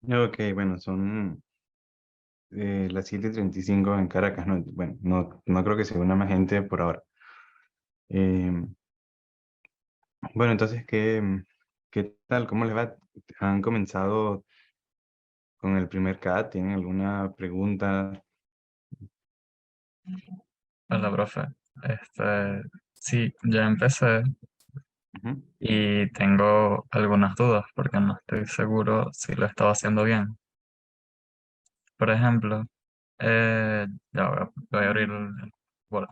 Ok, bueno, son las 7:35 en Caracas. No, bueno, no creo que se una más gente por ahora. Eh, bueno, entonces, ¿qué tal? ¿Cómo les va? ¿Han comenzado con el primer CAT? ¿Tienen alguna pregunta? Hola, profe. Sí, ya empecé Ujú. y tengo algunas dudas porque no estoy seguro si lo estaba haciendo bien. Por ejemplo, ya voy a abrir el Word.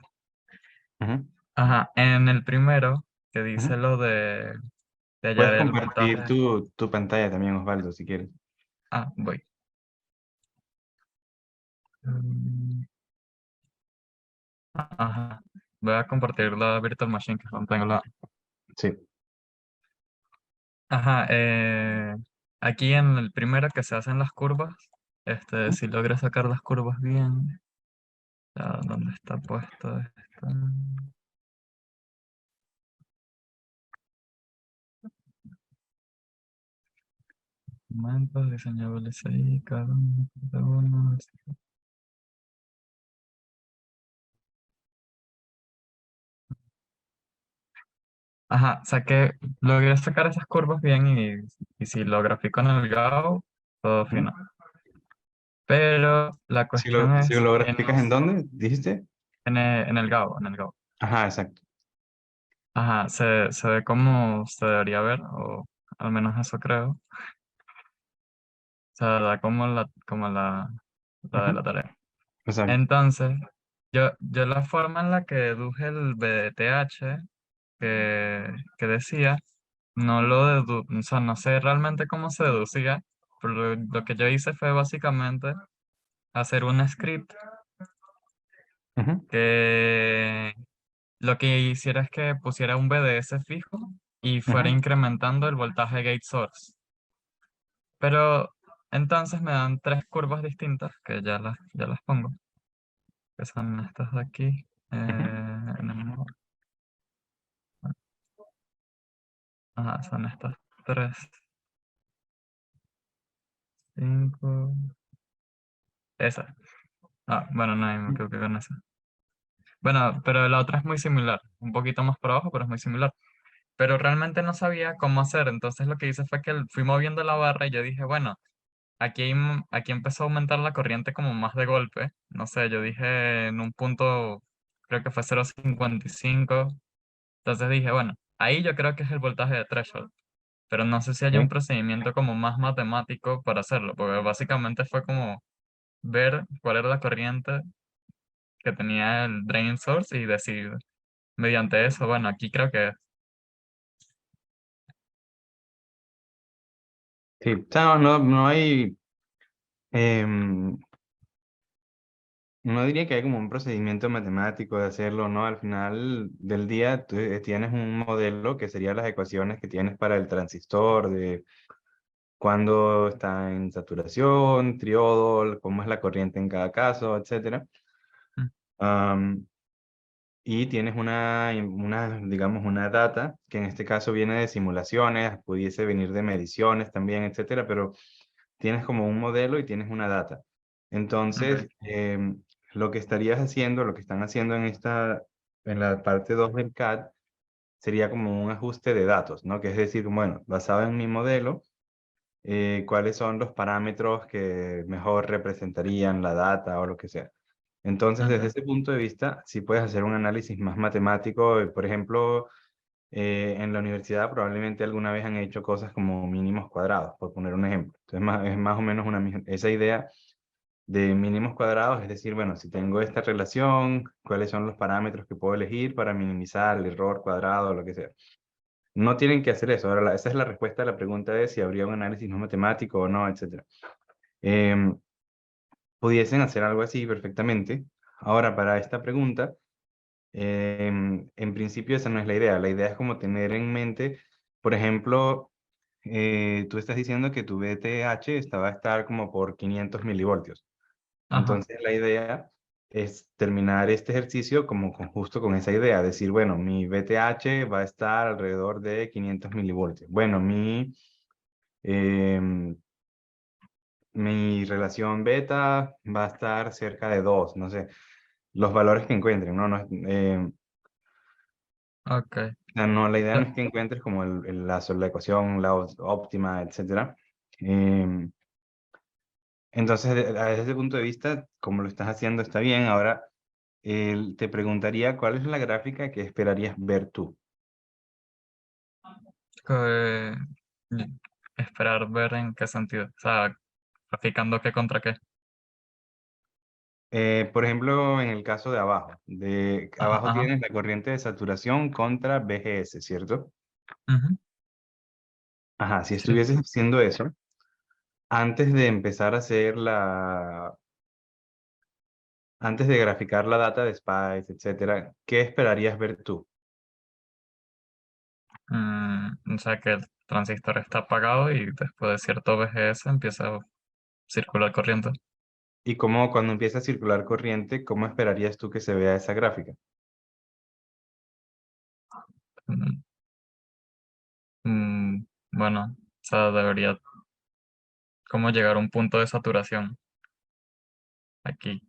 Ujú. Ajá, en el primero que Ujú. dice lo de hallar Puedes el compartir voltaje. tu pantalla también, Osvaldo, si quieres. Ah, voy. Mm, Ajá, voy a compartir la Virtual Machine que no tengo la. Sí. Ajá, aquí en el primero que se hacen las curvas, Ujú. si logro sacar las curvas bien. Ya, ¿dónde está puesto esto? Documentos diseñables ahí, cada uno. Ajá, logré sacar esas curvas bien y si lo grafico en el GAO, todo Ujú. fino. Pero la cuestión Si es lo que no, graficas, ¿en dónde? ¿Dijiste? en el GAO, en el GAO. Ajá, exacto. Ajá, se ve como se debería ver, o al menos eso creo. Se da como la de Ujú. la tarea. Exacto. Entonces, yo la forma en la que deduje el BDTH que decía, o sea, no sé realmente cómo se deducía, pero lo que yo hice fue básicamente hacer un script Ujú. que lo que hiciera es que pusiera un BDS fijo y fuera Ujú. incrementando el voltaje gate source. Pero entonces me dan tres curvas distintas, que ya las pongo, que son estas de aquí. Ujú. En el modo. Ajá, son estas tres, cinco, esa. Ah, bueno, no, me equivoqué con esa. Bueno, pero la otra es muy similar, un poquito más por abajo, pero es muy similar. Pero realmente no sabía cómo hacer, entonces lo que hice fue que fui moviendo la barra y yo dije, bueno, aquí empezó a aumentar la corriente como más de golpe. No sé, yo dije en un punto, creo que fue 0,55. Entonces dije, bueno, ahí yo creo que es el voltaje de threshold. Pero no sé si hay un Ok. procedimiento como más matemático para hacerlo, porque básicamente fue como ver cuál era la corriente que tenía el drain source y decir, mediante eso, bueno, aquí creo que. Sí, o sea, no hay, em, no diría que hay como un procedimiento matemático de hacerlo, ¿no? Al final del día tú tienes un modelo que serían las ecuaciones que tienes para el transistor, de cuándo está en saturación, triodol, cómo es la corriente en cada caso, etcétera. Mm, Am, y tienes digamos, una data, que en este caso viene de simulaciones, pudiese venir de mediciones también, etcétera, pero tienes como un modelo y tienes una data. Entonces, ok, lo que estarías haciendo, lo que están haciendo en la parte 2 del CAD, sería como un ajuste de datos, ¿no? Que es decir, bueno, basado en mi modelo, cuáles son los parámetros que mejor representarían la data o lo que sea. Entonces, desde ok, ese punto de vista, sí puedes hacer un análisis más matemático. Por ejemplo, en la universidad probablemente alguna vez han hecho cosas como mínimos cuadrados, por poner un ejemplo. Entonces, es más o menos esa idea de mínimos cuadrados, es decir, bueno, si tengo esta relación, cuáles son los parámetros que puedo elegir para minimizar el error cuadrado o lo que sea. No tienen que hacer eso. Ahora, esa es la respuesta a la pregunta de si habría un análisis no matemático o no, etcétera. Em, Pudiesen hacer algo así perfectamente. Ahora, para esta pregunta, en principio esa no es la idea. La idea es como tener en mente, por ejemplo, tú estás diciendo que tu VTH va a estar como por 500 milivoltios. ajá, Entonces la idea es terminar este ejercicio como justo con esa idea, decir, bueno, mi VTH va a estar alrededor de 500 milivoltios. Bueno, em, mi relación beta va a estar cerca de 2, no sé, los valores que encuentren, ¿no? Ok. No, la idea no Eh, es que encuentres como la ecuación, óptima, etcétera. Em, entonces, desde ese punto de vista, como lo estás haciendo, está bien. Ahora, te preguntaría, ¿cuál es la gráfica que esperarías ver tú? que- esperar ver en qué sentido. O sea, graficando qué contra qué. Por ejemplo, en el caso de abajo, Ajá, abajo ajá. tienes la corriente de saturación contra BGS, ¿cierto? Ujú, Ajá, si sí. estuvieses haciendo eso, antes de empezar a hacer antes de graficar la data de Spice, etcétera, ¿qué esperarías ver tú? O sea que el transistor está apagado y después de cierto VGS empieza a circular corriente. Y cómo cuando empieza a circular corriente, ¿cómo esperarías tú que se vea esa gráfica? Mm, bueno, o sea, debería como llegar a un punto de saturación aquí,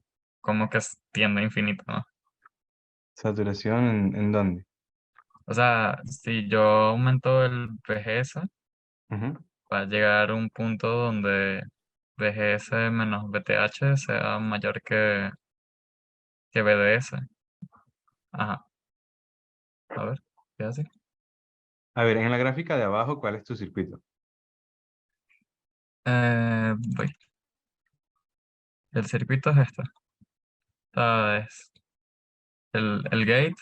como que tiende a infinito, ¿no? ¿Saturación en dónde? O sea, si yo aumento el VGS, Ujú. va a llegar a un punto donde VGS menos VTH sea mayor que VDS. Ajá, a ver, ¿qué hace? A ver, en la gráfica de abajo, ¿cuál es tu circuito? Voy. El circuito es este. Es el gate,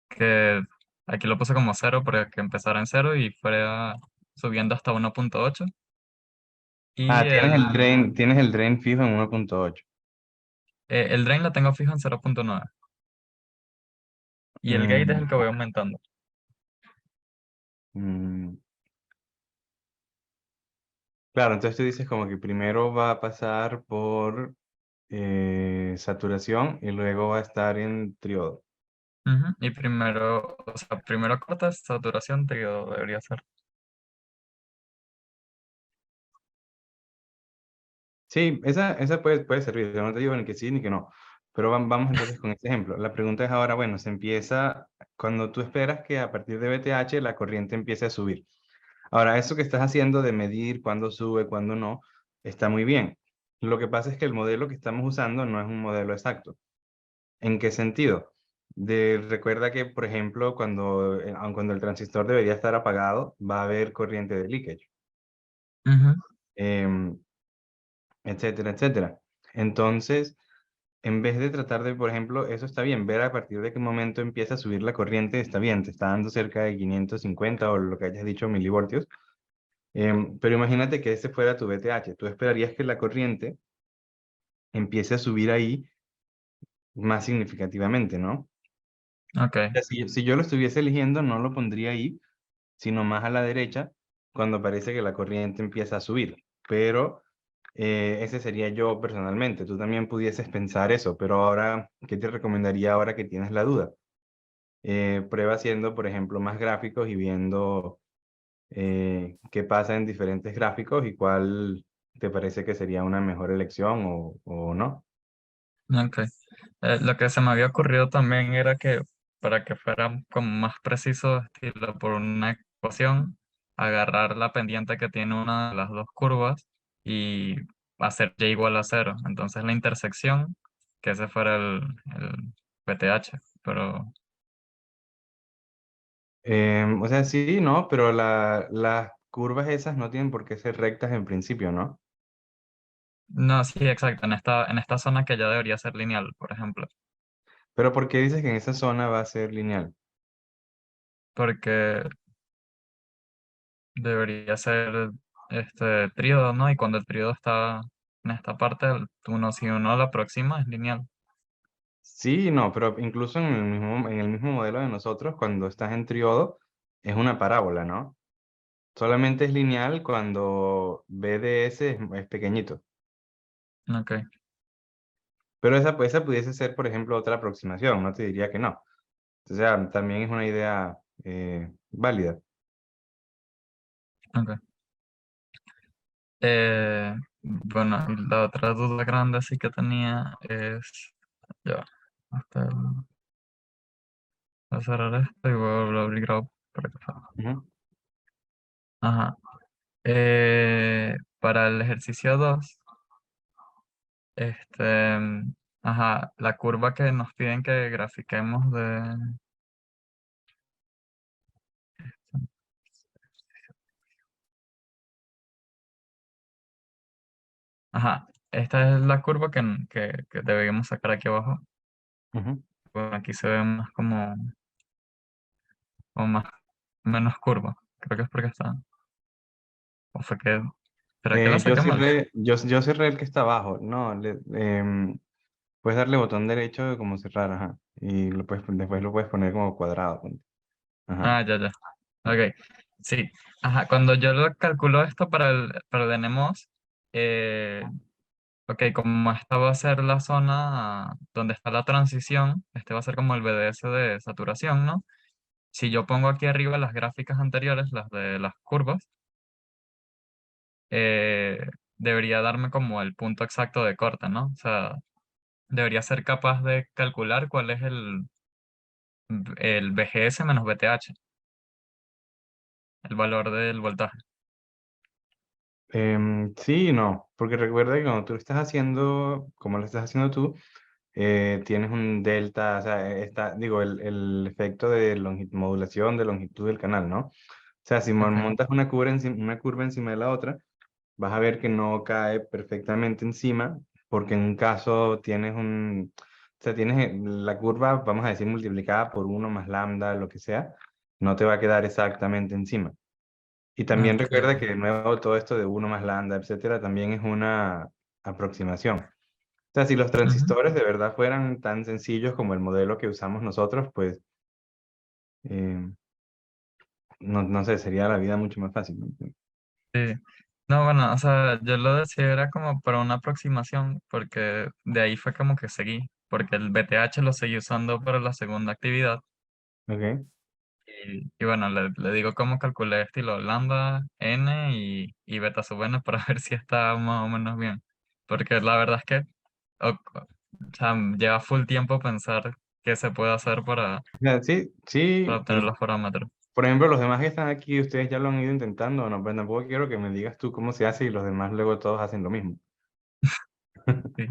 que aquí lo puse como cero para que empezara en cero y fuera subiendo hasta 1.8. Y Ah, tienes el drain fijo en 1.8. el drain lo tengo fijo en 0.9. Y el gate es Mm, el que voy aumentando. mm. Claro, entonces tú dices como que primero va a pasar por saturación y luego va a estar en triodo. Ujú, y primero, o sea, primero cortas saturación, te debería ser. Sí, esa puede servir. Yo no te digo ni que sí ni que no. Pero vamos entonces con este ejemplo. La pregunta es ahora, bueno, se empieza cuando tú esperas que a partir de BTH la corriente empiece a subir. Ahora, eso que estás haciendo de medir cuándo sube, cuándo no, está muy bien. Lo que pasa es que el modelo que estamos usando no es un modelo exacto. ¿En qué sentido? Recuerda que, por ejemplo, aun cuando el transistor debería estar apagado, va a haber corriente de leakage, Ujú, em, etcétera, etcétera. Entonces, en vez de tratar de, por ejemplo, eso está bien, ver a partir de qué momento empieza a subir la corriente, está bien, te está dando cerca de 550 o lo que hayas dicho milivoltios. Pero imagínate que ese fuera tu VTH. Tú esperarías que la corriente empiece a subir ahí más significativamente, ¿no? ok, Sea, si yo lo estuviese eligiendo, no lo pondría ahí, sino más a la derecha, cuando parece que la corriente empieza a subir. Pero ese sería yo personalmente. Tú también pudieses pensar eso, pero ahora, ¿qué te recomendaría ahora que tienes la duda? Prueba haciendo, por ejemplo, más gráficos y viendo qué pasa en diferentes gráficos y cuál te parece que sería una mejor elección o no. ok. Lo que se me había ocurrido también era que para que fuera como más preciso, estilo por una ecuación, agarrar la pendiente que tiene una de las dos curvas y hacer y igual a cero. Entonces la intersección, que ese fuera el PTH. Pero O sea, sí, no, pero las curvas esas no tienen por qué ser rectas en principio, ¿no? no, sí, exacto. En esta zona que ya debería ser lineal, por ejemplo. Pero ¿por qué dices que en esa zona va a ser lineal? Porque debería ser tríodo, ¿no? Y cuando el tríodo está en esta parte, si uno lo aproxima, es lineal. Sí, no, pero incluso en el mismo modelo de nosotros, cuando estás en triodo, es una parábola, ¿no? Solamente es lineal cuando BDS es pequeñito. Ok, Pero esa pudiese ser, por ejemplo, otra aproximación, no te diría que no. O sea, también es una idea válida. ok. Eh, Bueno, y la otra duda grande así que tenía es, ya, va, hasta voy a cerrar esto y voy a abrir Grok para que salga. Ujú, Ajá. Para el ejercicio 2, este, ajá, la curva que nos piden que grafiquemos de, ajá, esta es la curva que deberíamos sacar aquí abajo. ujú. Bueno, aquí se ve más como más, menos curva. Creo que es porque está, o fue que, ¿será que la Yo saqué mal? cerré, yo cerré el que está abajo. No, puedes darle botón derecho de como cerrar, ajá. Y después lo puedes poner como cuadrado. Ponte. Ajá. Ah, ya, ya. Ok, sí. Ajá, cuando yo lo calculo esto para el NMOS, eh, ok, como esta va a ser la zona donde está la transición, este va a ser como el BDS de saturación, ¿no? Si yo pongo aquí arriba las gráficas anteriores, las de las curvas, eh, debería darme como el punto exacto de corte, ¿no? O sea, debería ser capaz de calcular cuál es el VGS menos VTH, el valor del voltaje. Sí y no, porque recuerda que cuando tú lo estás haciendo, como lo estás haciendo tú, tienes un delta, o sea, digo, el efecto de modulación de longitud del canal, ¿no? O sea, si Ok. montas una curva encima de la otra, vas a ver que no cae perfectamente encima, porque en un caso o sea, tienes la curva, vamos a decir, multiplicada por uno más lambda, lo que sea, no te va a quedar exactamente encima. Y también Ok. recuerda que de nuevo todo esto de uno más lambda, etcétera, también es una aproximación. O sea, si los Ujú. transistores de verdad fueran tan sencillos como el modelo que usamos nosotros, pues, eh, no sé, sería la vida mucho más fácil, ¿no? Sí. No, bueno, o sea, yo lo decía era como para una aproximación, porque de ahí fue como que seguí, porque el BTH lo seguí usando para la segunda actividad. Ok. Y bueno, le digo cómo calculé estilo lambda, n y beta sub n para ver si está más o menos bien. Porque la verdad es que o sea, lleva full tiempo pensar qué se puede hacer O sea, sí, para sí. obtener los parámetros. Por ejemplo, los demás que están aquí, ustedes ya lo han ido intentando, ¿no? Pero tampoco quiero que me digas tú cómo se hace y los demás luego todos hacen lo mismo. Sí.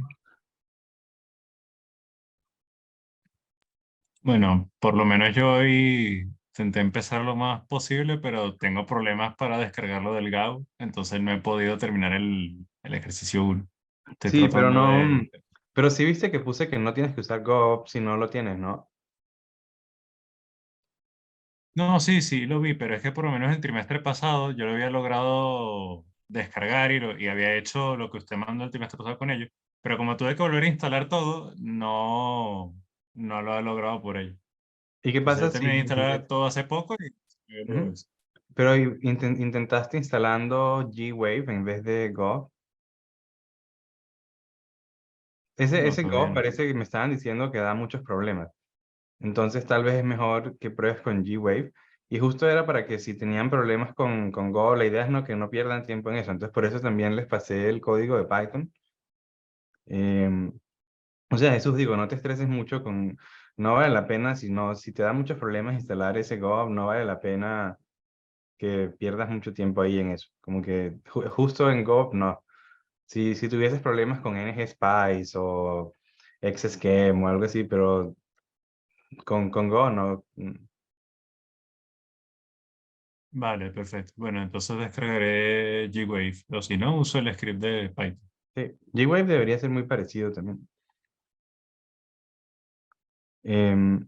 Bueno, por lo menos yo hoy intenté empezar lo más posible, pero tengo problemas para descargarlo del GAU, entonces no he podido terminar el ejercicio 1. Estoy Sí, pero tratando no, de... pero sí viste que puse que no tienes que usar GOP si no lo tienes, ¿no? No, sí, sí, lo vi, pero es que por lo menos el trimestre pasado yo lo había logrado descargar y había hecho lo que usted mandó el trimestre pasado con ello, pero como tuve que volver a instalar todo, no lo he logrado por ello. ¿Y qué Entonces pasa yo si terminé de instalar todo hace poco y... luego Ujú. eso. Pero intentaste instalando G-Wave en vez de Go? No, Ese todavía Go no. parece que me estaban diciendo que da muchos problemas. Entonces tal vez es mejor que pruebes con G-Wave. Y justo era para que si tenían problemas con Go, la idea es no, que no pierdan tiempo en eso. Entonces por eso también les pasé el código de Python. Em, o sea, Jesús, digo, no te estreses mucho con... No vale la pena, si te da muchos problemas instalar ese Go, no vale la pena que pierdas mucho tiempo ahí en eso. Como que justo en Go, no. Si tuvieses problemas con NGSpice o XSCHEM o algo así, pero con Go no. Vale, perfecto. Bueno, entonces descargaré G-Wave, o si no, uso el script de Python. Sí, G-Wave debería ser muy parecido también. Em,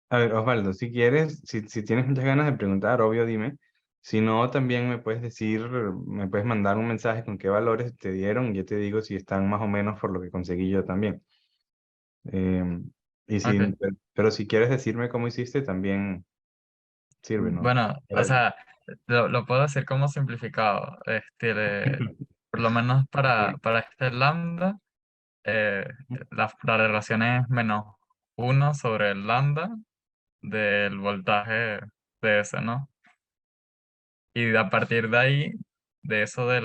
a ver, Osvaldo, si quieres, si tienes muchas ganas de preguntar, obvio, dime. Si no, también me puedes mandar un mensaje con qué valores te dieron y yo te digo si están más o menos por lo que conseguí yo también. Em, Ok. pero si quieres decirme cómo hiciste, también sirve, ¿no? Bueno, o sea, lo puedo decir como simplificado. Por lo menos para este lambda, eh, la relación es -1 sobre el lambda del voltaje de ese, ¿no? Y a partir de ahí, de eso de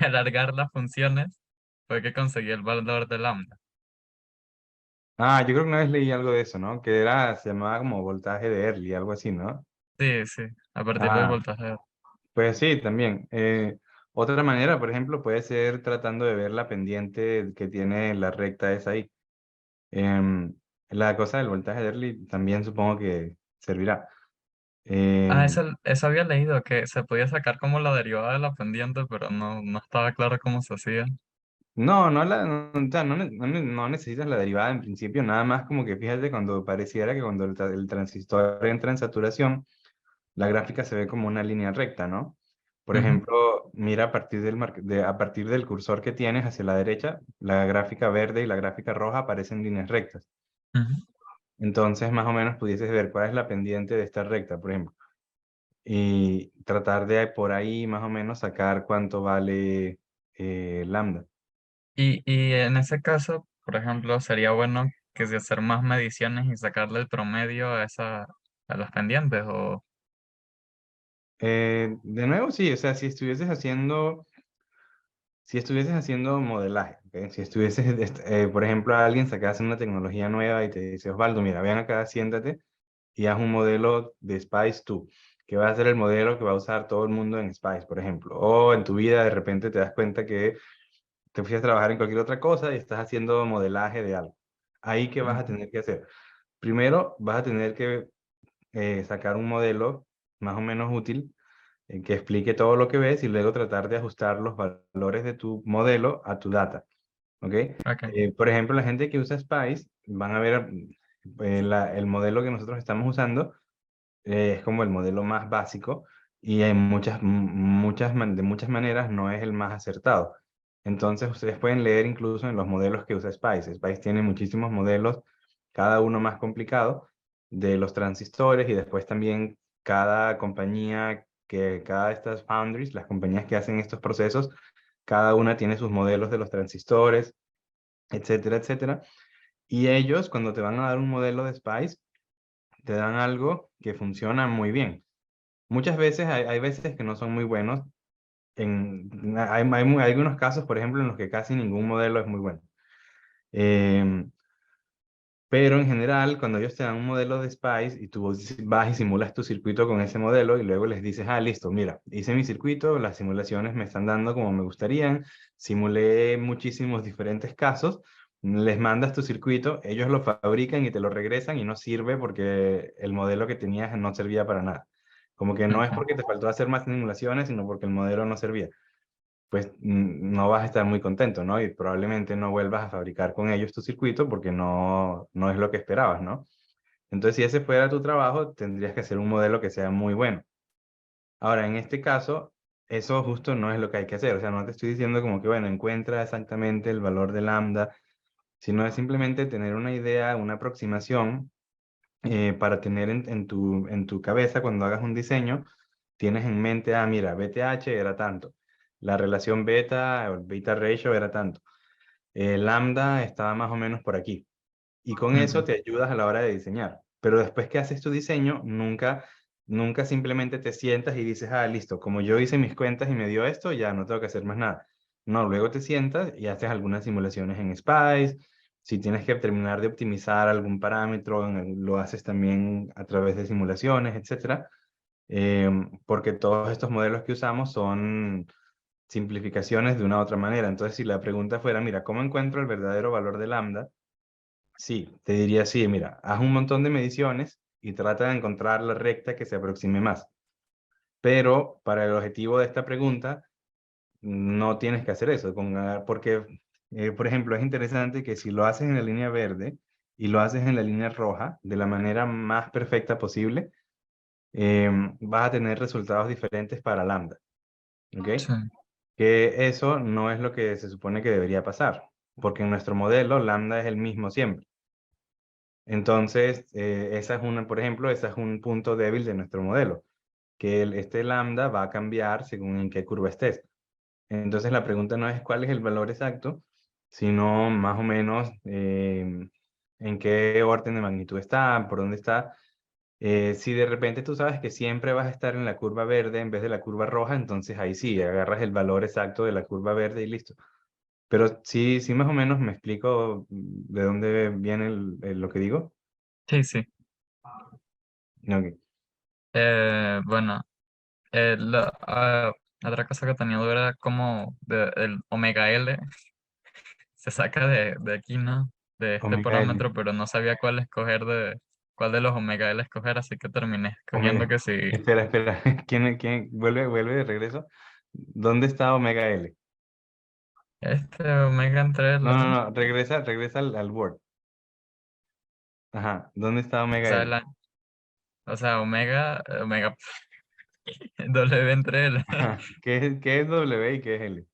alargar las funciones, fue que conseguí el valor de lambda. Ah, yo creo que una vez leí algo de eso, ¿no? Que era, se llamaba como voltaje de Early, algo así, ¿no? Sí, sí, a partir del Ah, voltaje. pues sí, también. Otra manera, por ejemplo, puede ser tratando de ver la pendiente que tiene la recta esa ahí. Em, la cosa del voltaje de Early también supongo que servirá. Ah, Em, eso había leído, que se podía sacar como la derivada de la pendiente, pero no estaba claro cómo se hacía. no, o sea, no necesitas la derivada en principio, nada más como que fíjate cuando pareciera que cuando el transistor entra en saturación, la gráfica se ve como una línea recta, ¿no? Por Ujú, ejemplo, mira a partir del cursor que tienes hacia la derecha, la gráfica verde y la gráfica roja aparecen líneas rectas. ujú. Entonces, más o menos pudieses ver cuál es la pendiente de esta recta, por ejemplo, y tratar de por ahí más o menos sacar cuánto vale lambda. Y en ese caso, por ejemplo, sería bueno que si hacer más mediciones y sacarle el promedio a las pendientes, o... De nuevo, sí, o sea, si estuvieses haciendo modelaje, ¿ok? Si estuvieses, por ejemplo, alguien sacase una tecnología nueva y te dice, Osvaldo, mira, ven acá, siéntate y haz un modelo de Spice tú, que va a ser el modelo que va a usar todo el mundo en Spice, por ejemplo. O en tu vida de repente te das cuenta que te fuiste a trabajar en cualquier otra cosa y estás haciendo modelaje de algo. Ahí, ¿qué vas a Ujú, tener que hacer? Primero, vas a tener que sacar un modelo más o menos útil que explique todo lo que ves y luego tratar de ajustar los valores de tu modelo a tu data. ¿Ok? ok, Por ejemplo, la gente que usa Spice van a ver el modelo que nosotros estamos usando es como el modelo más básico y en de muchas maneras no es el más acertado. Entonces, ustedes pueden leer incluso en los modelos que usa Spice. Spice tiene muchísimos modelos, cada uno más complicado, de los transistores y después también cada compañía, cada de estas foundries, las compañías que hacen estos procesos, cada una tiene sus modelos de los transistores, etcétera, etcétera. Y ellos, cuando te van a dar un modelo de Spice, te dan algo que funciona muy bien. Muchas veces hay veces que no son muy buenos. Hay algunos casos, por ejemplo, en los que casi ningún modelo es muy bueno. Em, pero en general, cuando ellos te dan un modelo de Spice y tú vas y simulas tu circuito con ese modelo y luego les dices, ah, listo, mira, hice mi circuito, las simulaciones me están dando como me gustarían, simulé muchísimos diferentes casos, les mandas tu circuito, ellos lo fabrican y te lo regresan y no sirve porque el modelo que tenías no servía para nada. Como que no es ok. porque te faltó hacer más simulaciones, sino porque el modelo no servía. Pues no vas a estar muy contento, ¿no? Y probablemente no vuelvas a fabricar con ellos tu circuito porque no es lo que esperabas, ¿no? Entonces, si ese fuera tu trabajo, tendrías que hacer un modelo que sea muy bueno. Ahora, en este caso, eso justo no es lo que hay que hacer. O sea, no te estoy diciendo como que, bueno, encuentra exactamente el valor de lambda, sino es simplemente tener una idea, una aproximación para tener en tu cabeza cuando hagas un diseño, tienes en mente, ah, mira, BTH era tanto, la relación beta o el beta ratio era tanto, lambda estaba más o menos por aquí. Y con eso Ujú, te ayudas a la hora de diseñar. Pero después que haces tu diseño, nunca simplemente te sientas y dices, ah, listo, como yo hice mis cuentas y me dio esto, ya no tengo que hacer más nada. No, luego te sientas y haces algunas simulaciones en Spice. Si tienes que terminar de optimizar algún parámetro, lo haces también a través de simulaciones, etcétera. Porque todos estos modelos que usamos son simplificaciones de una u otra manera. Entonces, si la pregunta fuera, mira, ¿cómo encuentro el verdadero valor de lambda? Sí, te diría sí, mira, haz un montón de mediciones y trata de encontrar la recta que se aproxime más. Pero para el objetivo de esta pregunta, no tienes que hacer eso, porque, por ejemplo, es interesante que si lo haces en la línea verde y lo haces en la línea roja, de la manera más perfecta posible, vas a tener resultados diferentes para lambda, ¿ok? sí, Que eso no es lo que se supone que debería pasar, porque en nuestro modelo lambda es el mismo siempre. Entonces, por ejemplo, ese es un punto débil de nuestro modelo, que este lambda va a cambiar según en qué curva estés. Entonces, la pregunta no es cuál es el valor exacto, sino más o menos en qué orden de magnitud está, por dónde está, Si de repente tú sabes que siempre vas a estar en la curva verde en vez de la curva roja, entonces ahí sí, agarras el valor exacto de la curva verde y listo. Pero sí, sí más o menos me explico de dónde viene lo que digo. Sí, sí. Ok. Bueno, otra cosa que tenía duda era como el omega L se saca de aquí, ¿no? De este Omega L. parámetro, pero no sabía cuál de los omega L escoger, así que terminé escogiendo Omega. que si Espera, espera. ¿Quién vuelve de regreso? ¿Dónde está omega L? este omega entre No, no, L, no. Regresa al Word. Ajá. ¿Dónde está o omega sea, L? o sea, omega W entre L. Ajá. ¿Qué es W y qué es L?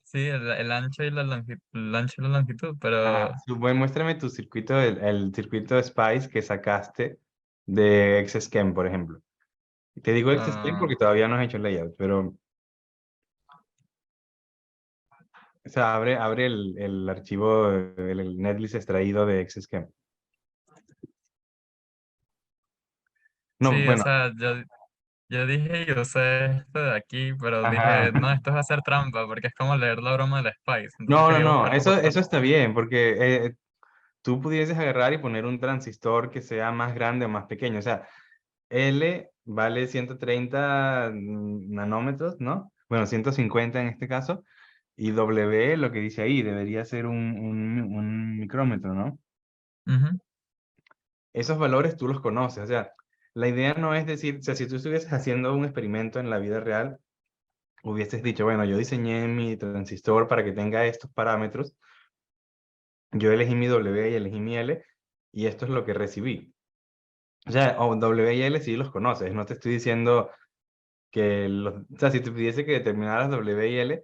Sí, el ancho y la longitud, el ancho y la longitud, pero Ajá. Muéstrame tu circuito, el circuito de Spice que sacaste de XSChem, por ejemplo. Te digo XSChem ah, porque todavía no has hecho layout, pero, o sea, abre el archivo, el netlist extraído de XSChem. No, sí, o bueno, sea, yo dije, yo sé esto de aquí, pero ajá. dije, no, esto es hacer trampa, porque es como leer la broma del Spice, entonces No, no, quería no, buscarlo eso, por otro eso lado. está bien, porque tú pudieses agarrar y poner un transistor que sea más grande o más pequeño. O sea, L vale 130 nanómetros, ¿no? Bueno, 150 en este caso. Y W, lo que dice ahí, debería ser un micrómetro, ¿no? Ujú. Esos valores tú los conoces. O sea, la idea no es decir, o sea, si tú estuvieses haciendo un experimento en la vida real, hubieses dicho, bueno, yo diseñé mi transistor para que tenga estos parámetros. Yo elegí mi W y elegí mi L, y esto es lo que recibí. O sea, W y L sí los conoces, no te estoy diciendo o sea, si te pidiese que determinaras W y L,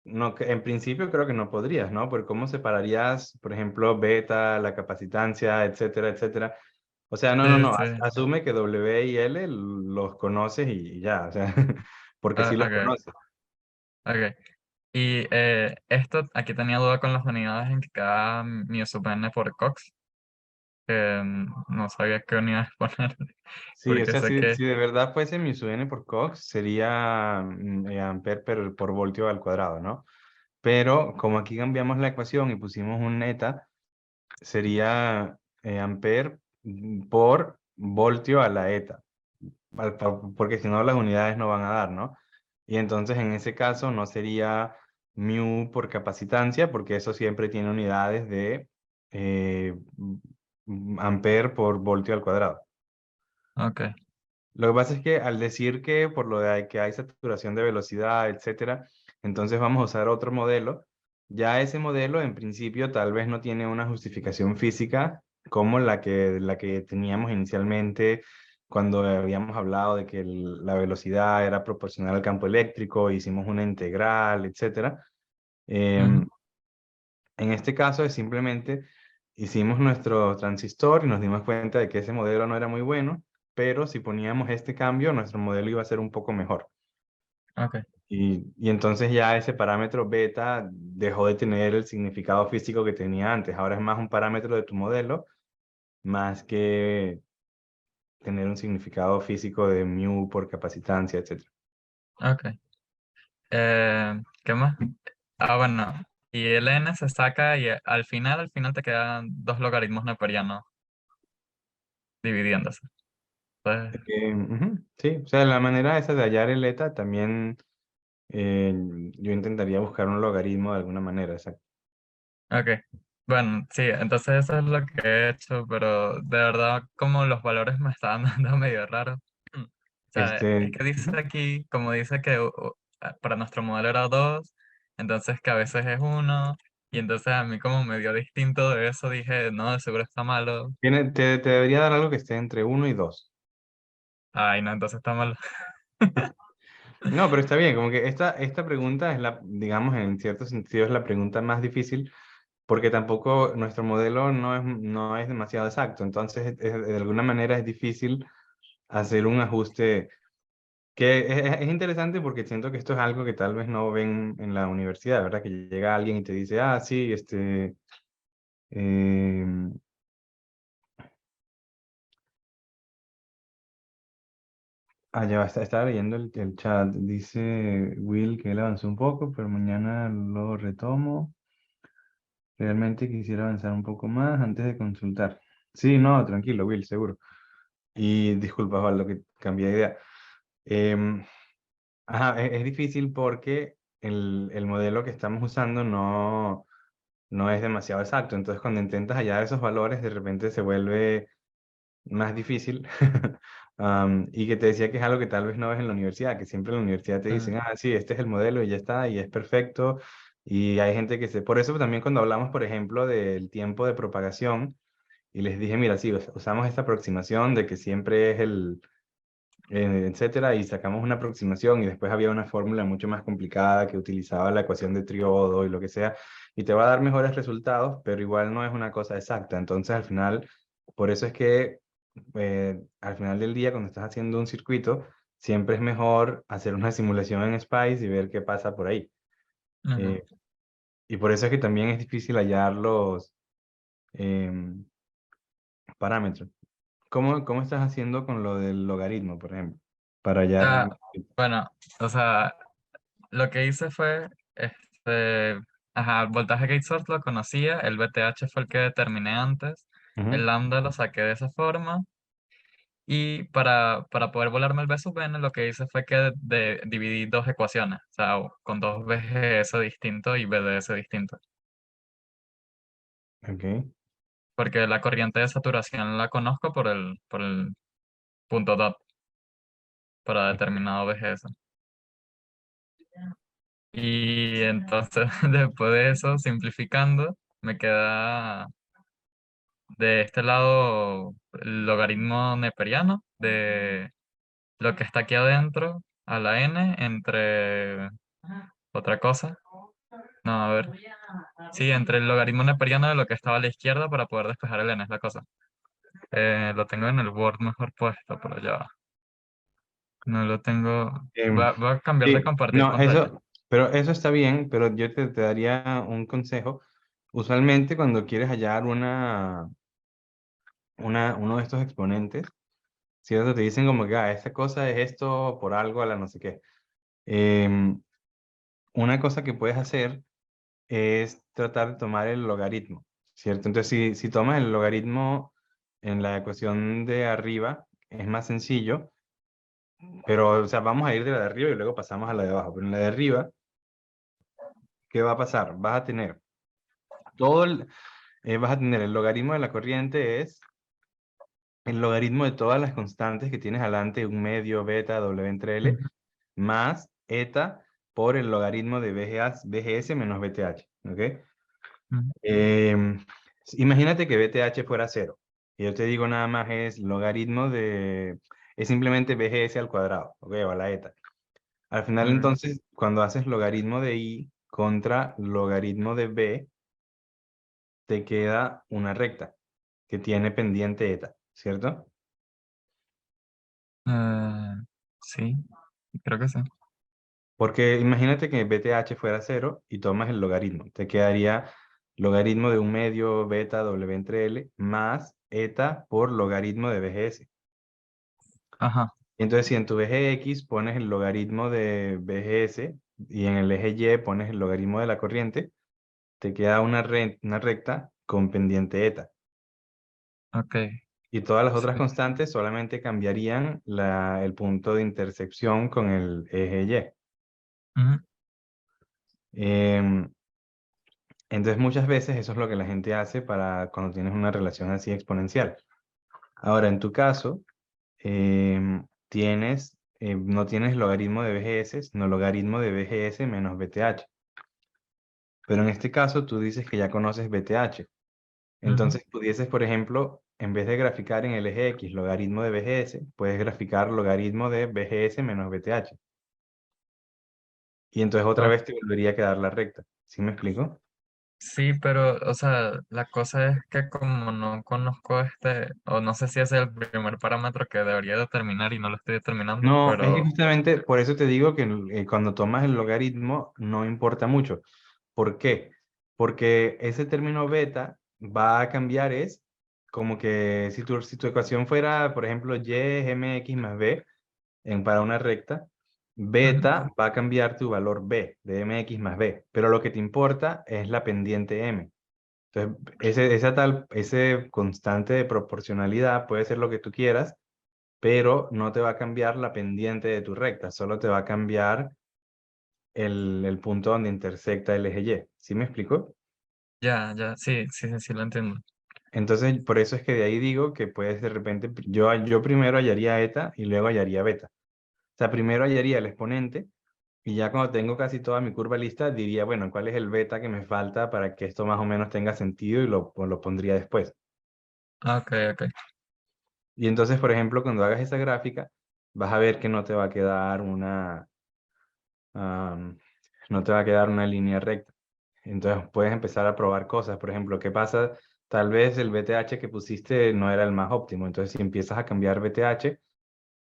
no, en principio creo que no podrías, ¿no? Porque ¿cómo separarías, por ejemplo, beta, la capacitancia, etcétera, etcétera? O sea, no, no, Sí, no, sí. asume que W y L los conoces y ya, o sea, porque sí Ah, los ok, conoces. ok. Y esto, aquí tenía duda con las unidades en que cada μ sub n por Cox, que no sabía qué unidades poner, Sí, o porque sea, sé si que, de verdad fuese mi N por Cox, sería ampere por voltio al cuadrado, ¿no? Pero como aquí cambiamos la ecuación y pusimos un eta, sería ampere por voltio a la eta, porque si no las unidades no van a dar, ¿no? Y entonces en ese caso no sería mu por capacitancia, porque eso siempre tiene unidades de ampere por voltio al cuadrado. ok, Lo que pasa es que al decir que por lo de que hay saturación de velocidad, etcétera, entonces vamos a usar otro modelo. Ya ese modelo en principio tal vez no tiene una justificación física como la que teníamos inicialmente cuando habíamos hablado de que la velocidad era proporcional al campo eléctrico, hicimos una integral, etcétera. ujú, Em, en este caso es simplemente hicimos nuestro transistor y nos dimos cuenta de que ese modelo no era muy bueno, pero si poníamos este cambio, nuestro modelo iba a ser un poco mejor. ok, Y entonces ya ese parámetro beta dejó de tener el significado físico que tenía antes. Ahora es más un parámetro de tu modelo, más que tener un significado físico de mu por capacitancia, etcétera. ok. ¿Qué más? Ah, bueno, y el n se saca y al final te quedan dos logaritmos neperianos dividiéndose. Entonces, Ujú, sí, o sea, la manera esa de hallar el eta también eh, yo intentaría buscar un logaritmo de alguna manera. Exacto. ok. Bueno, sí, entonces eso es lo que he hecho, pero de verdad como los valores me estaban dando medio raro. O sea, es que dice Ujú. aquí, como dice que para nuestro modelo era 2, entonces que a veces es 1, y entonces a mí como me dio distinto de eso, dije, no, de seguro está malo. Te debería dar algo que esté entre uno y 2. Ay, no, entonces está malo. No, pero está bien, como que esta pregunta es digamos, en cierto sentido es la pregunta más difícil, porque tampoco nuestro modelo no es demasiado exacto. Entonces, de alguna manera es difícil hacer un ajuste que es interesante porque siento que esto es algo que tal vez no ven en la universidad, ¿verdad? Que llega alguien y te dice, ah, sí, em, Ya va, estaba leyendo el chat. Dice Will que él avanzó un poco, pero mañana lo retomo. Realmente quisiera avanzar un poco más antes de consultar. Sí, no, tranquilo, Will, seguro. Y disculpa, Osvaldo, que cambié de idea. Em, ajá, es difícil porque el modelo que estamos usando no es demasiado exacto. Entonces, cuando intentas hallar esos valores, de repente se vuelve más difícil. Y que te decía que es algo que tal vez no ves en la universidad, que siempre en la universidad te dicen, sí, este es el modelo y ya está, y es perfecto. Y hay gente que se... Por eso también cuando hablamos, por ejemplo, del tiempo de propagación, y les dije, mira, sí, usamos esta aproximación de que siempre es etcétera, y sacamos una aproximación y después había una fórmula mucho más complicada que utilizaba la ecuación de Triodo y lo que sea, y te va a dar mejores resultados, pero igual no es una cosa exacta. Entonces, al final, por eso es que al final del día, cuando estás haciendo un circuito, siempre es mejor hacer una simulación en Spice y ver qué pasa por ahí. Ujú. Eh, y por eso es que también es difícil hallar los em, parámetros. ¿Cómo estás haciendo con lo del logaritmo, por ejemplo? Para hallar... Bueno, o sea, lo que hice fue, ajá, el voltaje gate source lo conocía, el VTH fue el que determiné antes, Ujú. el lambda lo saqué de esa forma, y para poder volarme el B sub n, lo que hice fue que dividí dos ecuaciones, o sea, con dos VGS distintos y BDS distintos, Ok. porque la corriente de saturación la conozco por el punto dot para determinado VGS. Y entonces, después de eso, simplificando, me queda de este lado el logaritmo neperiano de lo que está aquí adentro a la n entre otra cosa. No, a ver. Sí, entre el logaritmo neperiano de lo que estaba a la izquierda para poder despejar el n, es la cosa. Lo tengo en el Word mejor puesto, pero ya va. No lo tengo. Em, Va a cambiar de sí, compartir no, pantalla. pero eso está bien, pero yo te daría un consejo. Usualmente cuando quieres hallar uno de estos exponentes, ¿cierto? Te dicen como que, esta cosa es esto por algo a la no sé qué. Em, una cosa que puedes hacer es tratar de tomar el logaritmo, ¿cierto? Entonces, si tomas el logaritmo en la ecuación de arriba, es más sencillo, pero, o sea, vamos a ir de la de arriba y luego pasamos a la de abajo. Pero en la de arriba, ¿qué va a pasar? Vas a tener el logaritmo de la corriente es el logaritmo de todas las constantes que tienes adelante, un medio, beta, w entre L, Ujú, más eta por el logaritmo de BGS menos BTH, ¿ok? ujú, Em, Imagínate que BTH fuera cero. Y yo te digo nada más es logaritmo es simplemente BGS al cuadrado, ¿ok? O a la eta. Al final, ok. entonces, cuando haces logaritmo de I contra logaritmo de B, te queda una recta que tiene pendiente eta, ¿cierto? Eh, sí, creo que sí. Porque imagínate que BTH fuera cero y tomas el logaritmo. Te quedaría logaritmo de un medio beta W entre L más eta por logaritmo de BGS. Ajá. Entonces, si en tu eje X pones el logaritmo de BGS y en el eje Y pones el logaritmo de la corriente, te queda una recta con pendiente eta. Ok. Y todas las otras Sí. constantes solamente cambiarían el punto de intersección con el eje Ujú. Y. Entonces, muchas veces eso es lo que la gente hace para cuando tienes una relación así exponencial. Ahora, en tu caso, no tienes logaritmo de BGS, sino logaritmo de BGS menos BTH. Pero en este caso, tú dices que ya conoces BTH. Ujú. Entonces, pudieses, por ejemplo, en vez de graficar en el eje X logaritmo de BGS, puedes graficar logaritmo de BGS menos BTH. Y entonces otra Ok. vez te volvería a quedar la recta. ¿Sí me explico? Sí, pero, o sea, la cosa es que como no conozco o no sé si ese es el primer parámetro que debería determinar y no lo estoy determinando, No, es que pero, justamente por eso te digo que cuando tomas el logaritmo no importa mucho. ¿Por qué? Porque ese término beta va a cambiar es como que si tu ecuación fuera, por ejemplo, y mx más b, para una recta, beta va a cambiar tu valor b, de mx más b, pero lo que te importa es la pendiente m. Entonces, ese constante de proporcionalidad puede ser lo que tú quieras, pero no te va a cambiar la pendiente de tu recta, solo te va a cambiar el punto donde intersecta el eje Y. ¿Sí me explico? Ya, ya, sí, sí, sí, sí, lo entiendo. Entonces, por eso es que de ahí digo que puedes de repente, yo primero hallaría eta y luego hallaría beta. O sea, primero hallaría el exponente y ya cuando tengo casi toda mi curva lista, diría, bueno, ¿cuál es el beta que me falta para que esto más o menos tenga sentido y lo pondría después? Ok, ok. Y entonces, por ejemplo, cuando hagas esa gráfica, vas a ver que no te va a quedar am, no te va a quedar una línea recta. Entonces puedes empezar a probar cosas. Por ejemplo, ¿qué pasa? Tal vez el BTH que pusiste no era el más óptimo. Entonces, si empiezas a cambiar BTH,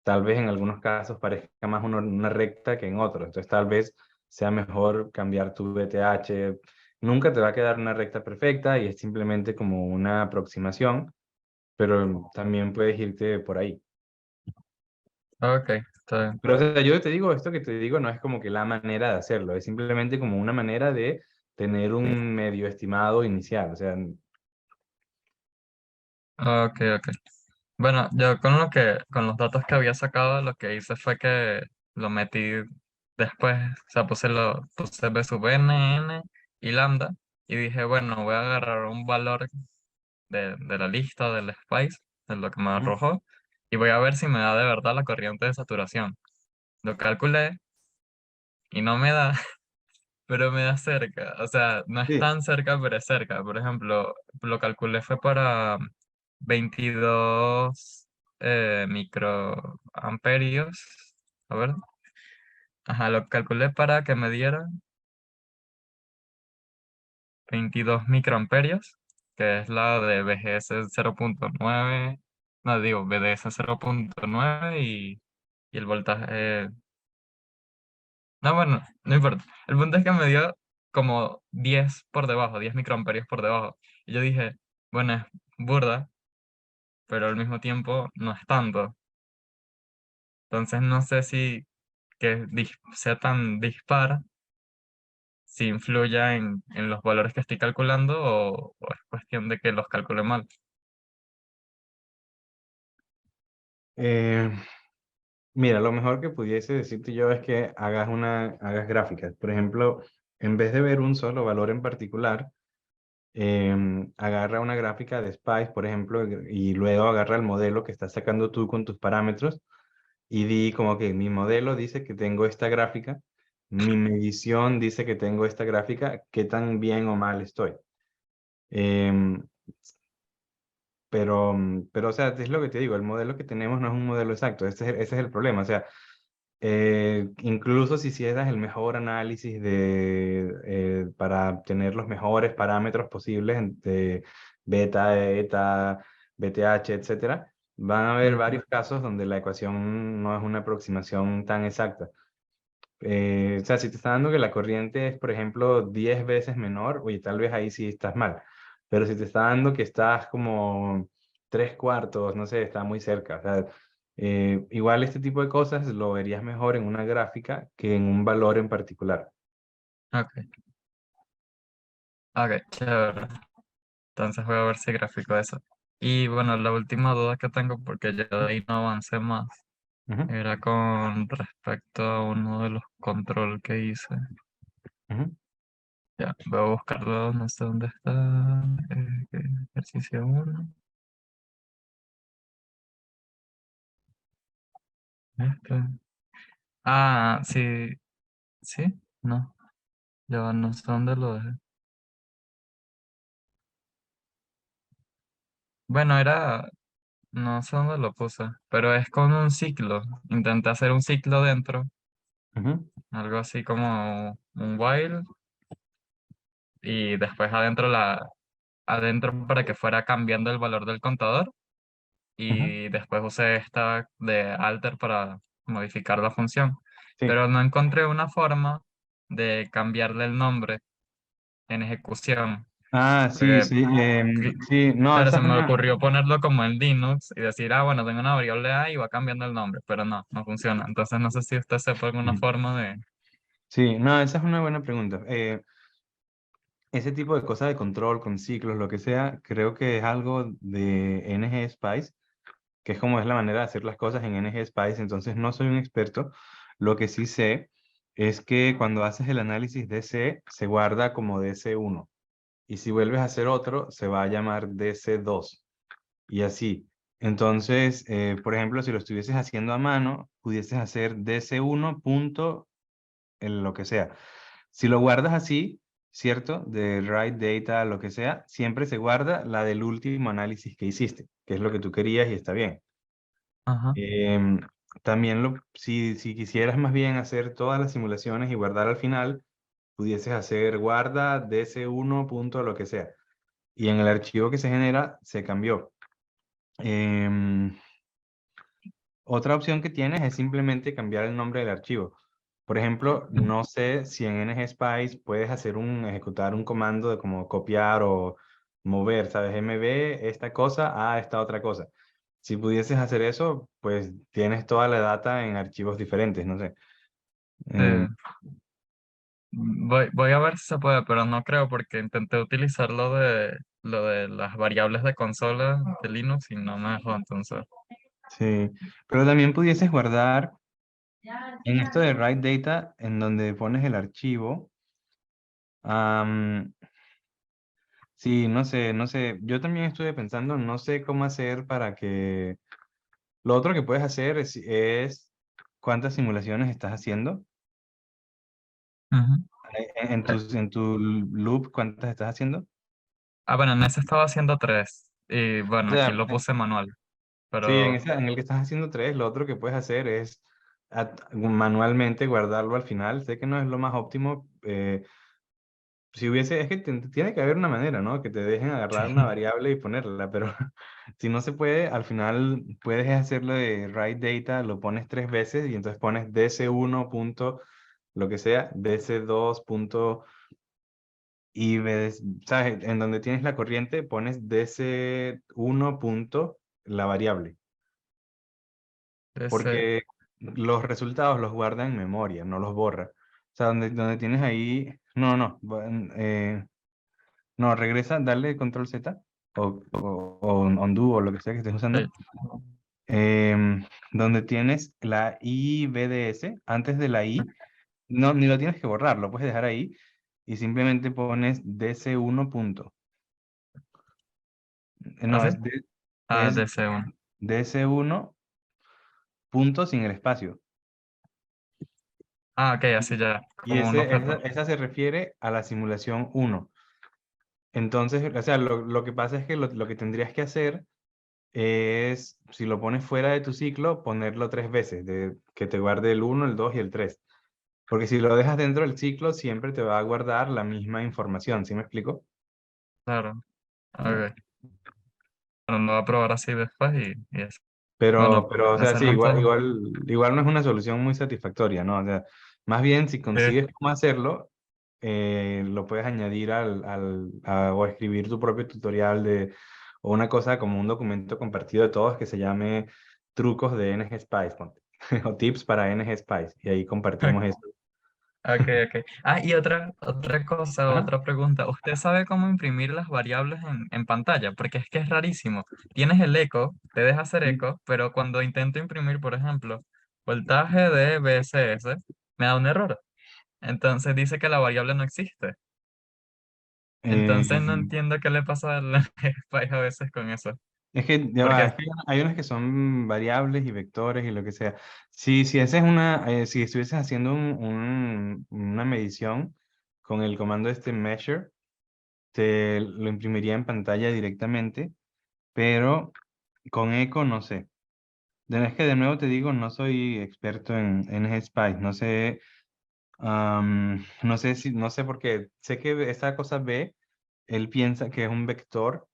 tal vez en algunos casos parezca más una recta que en otros. Entonces, tal vez sea mejor cambiar tu BTH. Nunca te va a quedar una recta perfecta y es simplemente como una aproximación, pero también puedes irte por ahí. Ok, está bien. Pero o sea, yo te digo, esto que te digo no es como que la manera de hacerlo, es simplemente como una manera de tener un medio estimado inicial. O sea, Ok, ok. Bueno, yo con los datos que había sacado, lo que hice fue que lo metí después, o sea, puse B sub n, n y lambda, y dije, bueno, voy a agarrar un valor de la lista del Spice, de lo que me ujú, arrojó, y voy a ver si me da de verdad la corriente de saturación. Lo calculé y no me da, pero me da cerca. O sea, no es sí. tan cerca, pero es cerca. Por ejemplo, lo calculé fue para 22 microamperios. A ver. Ajá, lo calculé para que me diera 22 microamperios, que es la de BGS 0.9. No, digo, BDS 0.9 y el voltaje. No, bueno, no importa. El punto es que me dio como 10 por debajo, 10 microamperios por debajo. Y yo dije, bueno, es burda, pero al mismo tiempo no es tanto. Entonces no sé si que sea tan dispar, si influya en los valores que estoy calculando o es cuestión de que los calcule mal. Eh, Mira, lo mejor que pudiese decirte yo es que hagas gráficas. Por ejemplo, en vez de ver un solo valor en particular, agarra una gráfica de Spice, por ejemplo, y luego agarra el modelo que estás sacando tú con tus parámetros y di como que mi modelo dice que tengo esta gráfica, mi medición dice que tengo esta gráfica, ¿qué tan bien o mal estoy? Em, pero, o sea, es lo que te digo, el modelo que tenemos no es un modelo exacto, ese es el problema, o sea, incluso si hicieras el mejor análisis para tener los mejores parámetros posibles de beta, eta, BTH, etcétera, van a haber Ujú. varios casos donde la ecuación no es una aproximación tan exacta. O sea, si te está dando que la corriente es, por ejemplo, 10 veces menor, oye, tal vez ahí sí estás mal. Pero si te está dando que estás como 3/4, no sé, está muy cerca. O sea, igual este tipo de cosas lo verías mejor en una gráfica que en un valor en particular. Ok, ok, chévere. Entonces voy a ver si gráfico eso. Y bueno, la última duda que tengo, porque ya de ahí no avancé más, Ujú, era con respecto a uno de los control que hice. ujú. Ya, voy a buscarlo, no sé dónde está. Ejercicio 1. Este. Ah, sí, sí, no, ya va, no sé dónde lo dejé. Bueno, no sé dónde lo puse, pero es con un ciclo. Intenté hacer un ciclo dentro, Ujú, algo así como un while, y después adentro para que fuera cambiando el valor del contador, ujú. y después usé esta de alter para modificar la función. Sí. Pero no encontré una forma de cambiarle el nombre en ejecución. Ah, sí, Porque, sí, sí, no, claro, esa se es me una, ocurrió ponerlo como en Linux y decir, ah, bueno, tengo una variable A y va cambiando el nombre, pero no, no funciona. Entonces no sé si usted sepa alguna mm, forma de... sí, no, esa es una buena pregunta. Ese tipo de cosas de control con ciclos, lo que sea, creo que es algo de NGSpice, que es como es la manera de hacer las cosas en NGSpice, entonces no soy un experto. Lo que sí sé es que cuando haces el análisis DC, se guarda como DC1, y si vuelves a hacer otro, se va a llamar DC2, y así. Entonces, por ejemplo, si lo estuvieses haciendo a mano, pudieses hacer DC1 punto lo que sea. Si lo guardas así, ¿cierto? De write data, lo que sea, siempre se guarda la del último análisis que hiciste, que es lo que tú querías y está bien. Ajá. Em, También si quisieras más bien hacer todas las simulaciones y guardar al final, pudieses hacer guarda ds1 punto lo que sea. Y en el archivo que se genera, se cambió. Em, Otra opción que tienes es simplemente cambiar el nombre del archivo. Por ejemplo, no sé si en NGSpice puedes ejecutar un comando de como copiar o mover, ¿sabes? MB esta cosa a esta otra cosa. Si pudieses hacer eso, pues tienes toda la data en archivos diferentes, no sé. Eh, Sí. Voy a ver si se puede, pero no creo porque intenté utilizar lo de las variables de consola de Linux y no me dejó, entonces. sí, pero también pudieses guardar en esto de write data, en donde pones el archivo. am, sí, no sé, no sé. Yo también estuve pensando, no sé cómo hacer para que... Lo otro que puedes hacer es cuántas simulaciones estás haciendo. Ujú. Eh, En tu loop, ¿cuántas estás haciendo? Ah, bueno, en ese estaba haciendo tres y O bueno, aquí sea, lo puse manual, sí, pero en el que estás haciendo tres, lo otro que puedes hacer es manualmente guardarlo al final. Sé que no es lo más óptimo. Si hubiese, es que tiene que haber una manera, ¿no? Que te dejen agarrar una sí, variable y ponerla, pero si no se puede, al final puedes hacerlo de write data, lo pones tres veces y entonces pones dc1 punto lo que sea, dc2 punto y ves, ¿sabes? En donde tienes la corriente pones dc1 punto la variable, ese, porque los resultados los guarda en memoria, no los borra. O sea, donde tienes ahí, no, regresa, dale control Z o undo o lo que sea que estés usando. sí, Donde tienes la IBDS, antes de la I, no, ni lo tienes que borrar, lo puedes dejar ahí y simplemente pones DC1 punto. No, ¿así? Ah, es DC1. DC1 punto sin el espacio. Ah, ok, así ya, Y como un objeto. esa se refiere a la simulación uno. Entonces, o sea, lo que pasa es que lo que tendrías que hacer es, si lo pones fuera de tu ciclo, ponerlo tres veces, que te guarde el uno, el 2 y el 3. Porque si lo dejas dentro del ciclo, siempre te va a guardar la misma información, ¿sí me explico? Claro, Ya. ok. Bueno, lo voy a probar así después y eso. Pero, Bueno, pero, o sea, sí, hacerme esto. igual no es una solución muy satisfactoria, ¿no? O sea, más bien, si Sí, consigues cómo hacerlo, lo puedes añadir o escribir tu propio tutorial o una cosa como un documento compartido de todos que se llame trucos de NGSpice, ponte, o tips para NGSpice, y ahí compartimos eso. ok, ok. Ah, y otra cosa, Ajá. otra pregunta. ¿Usted sabe cómo imprimir las variables en pantalla? Porque es que es rarísimo. Tienes el eco, te deja hacer eco, pero cuando intento imprimir, por ejemplo, voltaje de VSS, me da un error. Entonces dice que la variable no existe. Entonces no Eh, entiendo qué le pasa al Spice a veces con eso. Es que ya va, Porque, es que hay unas que son variables y vectores y lo que sea. Si estuvieses haciendo una medición con el comando este measure, te lo imprimiría en pantalla directamente, pero con eco no sé. Es que de nuevo te digo, no soy experto en GSpice, no sé, no sé por qué. Sé que esa cosa B, él piensa que es un vector.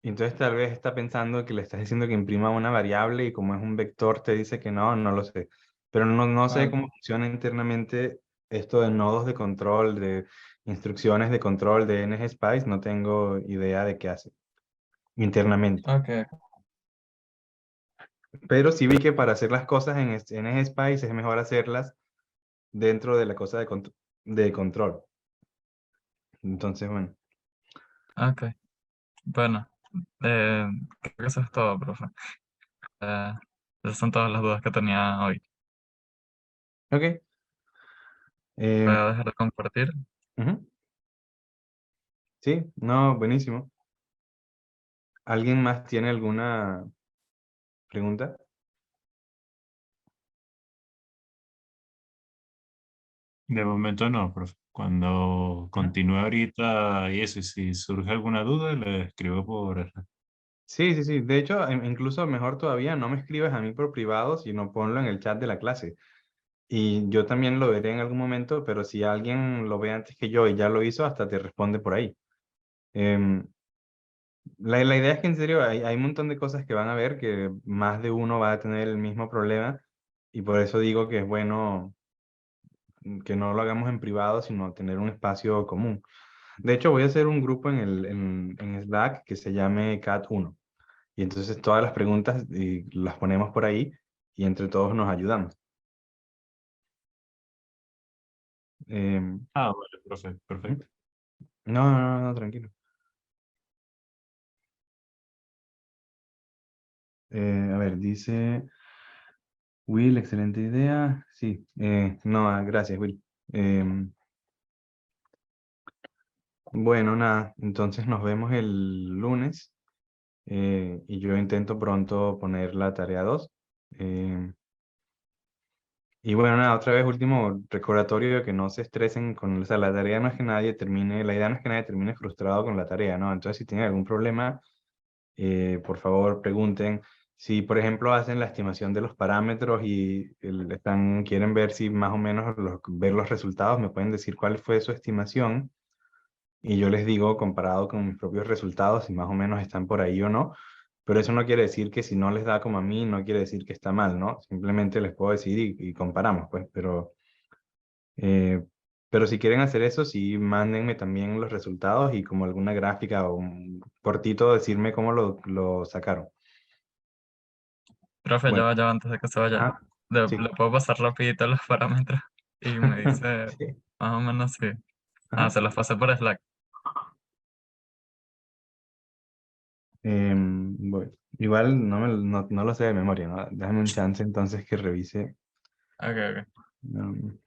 Y entonces tal vez está pensando que le estás diciendo que imprima una variable y como es un vector te dice que no, no lo sé. Pero no sé ah, cómo funciona internamente esto de nodos de control, de instrucciones de control de NGSpice, no tengo idea de qué hace internamente. Ok, Pero sí vi que para hacer las cosas en NGSpice es mejor hacerlas dentro de la cosa de control. Entonces, bueno. ok. Bueno, creo que eso es todo, profe. Eh, Esas son todas las dudas que tenía hoy. Ok. Voy a Eh, dejar de compartir. ujú. Sí, no, buenísimo. ¿Alguien más tiene alguna pregunta? De momento no, profe. Cuando continúe ahorita y eso, y si surge alguna duda, le escribo por... Sí, sí, sí. De hecho, incluso mejor todavía, no me escribas a mí por privado, sino ponlo en el chat de la clase. Y yo también lo veré en algún momento, pero si alguien lo ve antes que yo y ya lo hizo, hasta te responde por ahí. Em, la idea es que en serio hay un montón de cosas que van a ver que más de uno va a tener el mismo problema y por eso digo que es bueno que no lo hagamos en privado, sino tener un espacio común. De hecho, voy a hacer un grupo en Slack que se llame Cat 1 y entonces todas las preguntas las ponemos por ahí y entre todos nos ayudamos. Em, Ah, vale, profe, perfecto. no, no, no, no, tranquilo. A ver, dice Will, excelente idea. Sí, no, gracias, Will. Em, bueno, nada, entonces nos vemos el lunes y yo intento pronto poner la tarea 2. Em, y bueno, nada, otra vez último recordatorio de que no se estresen con, o sea, la tarea no es que nadie termine, la idea no es que nadie termine frustrado con la tarea, ¿no? Entonces, si tienen algún problema, por favor pregunten. Si, por ejemplo, hacen la estimación de los parámetros y quieren ver si más o menos ver los resultados, me pueden decir cuál fue su estimación y yo les digo comparado con mis propios resultados si más o menos están por ahí o no. Pero eso no quiere decir que si no les da como a mí, no quiere decir que está mal, ¿no? Simplemente les puedo decir y comparamos, pues. Eh, pero si quieren hacer eso, sí, mándenme también los resultados y como alguna gráfica o un cortito decirme cómo lo sacaron. Profe, Bueno, ya va, antes de que se vaya. ajá, sí. Le puedo pasar rapidito los parámetros y me dice Sí, más o menos si... Ah, ajá. se los pasé por Slack. Bueno, igual no lo sé de memoria, ¿no? Déjame un chance entonces que revise. Ok, ok. um,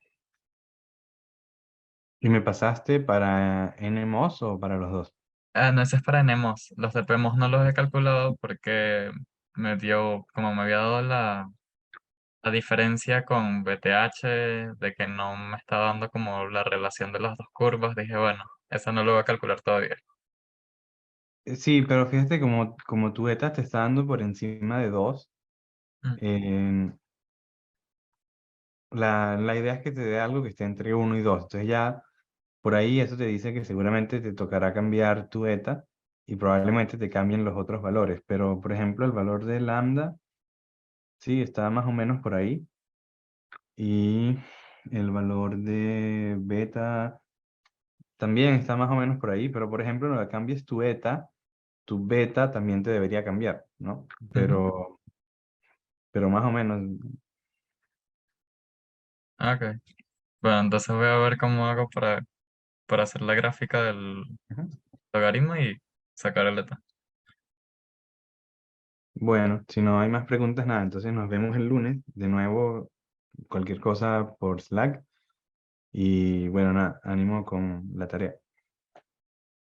¿Y me pasaste para NMOS o para los dos? Ah, no, ese es para Nemos. Los de Pemos no los he calculado porque como me había dado la diferencia con BTH, de que no me está dando como la relación de las dos curvas, dije, bueno, eso no lo voy a calcular todavía. Sí, pero fíjate como tu beta te está dando por encima de 2. Mm, La idea es que te dé algo que esté entre 1 y 2. Entonces ya por ahí eso te dice que seguramente te tocará cambiar tu eta y probablemente te cambien los otros valores. Pero por ejemplo el valor de lambda, sí, está más o menos por ahí. Y el valor de beta también está más o menos por ahí. Pero por ejemplo, no cambies tu eta, tu beta también te debería cambiar, ¿no? ujú. Pero más o menos. Ah, ok. Bueno, entonces voy a ver cómo hago para hacer la gráfica del Ajá. logaritmo y sacar el eta. Bueno, si no hay más preguntas, nada, entonces nos vemos el lunes. De nuevo, cualquier cosa por Slack. Y bueno, nada, ánimo con la tarea.